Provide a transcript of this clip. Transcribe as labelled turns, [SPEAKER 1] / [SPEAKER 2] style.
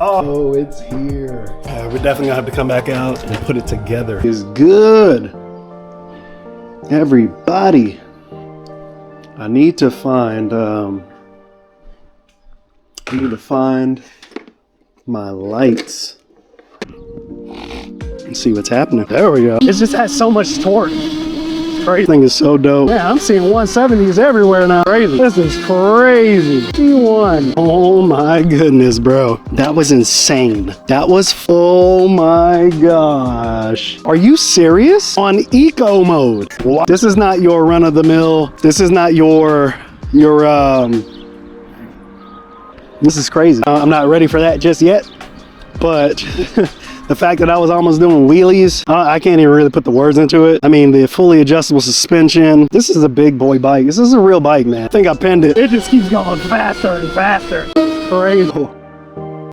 [SPEAKER 1] Oh, it's here. We're definitely gonna have to come back out and put it together. It's good. Everybody, I need to find my lights and see what's happening. There we go. It just has so much torque. Crazy. This thing is so dope. Yeah, I'm seeing 170s everywhere now. Crazy. This is crazy. T1. Oh my goodness, bro. That was insane. That was, oh my gosh. Are you serious? On eco mode. What? This is not your run of the mill. This is not your this is crazy. I'm not ready for that just yet, but the fact that I was almost doing wheelies, I can't even really put the words into it. I mean, the fully adjustable suspension. This is a big boy bike. This is a real bike, man. I think I pinned it. It just keeps going faster and faster. Crazy.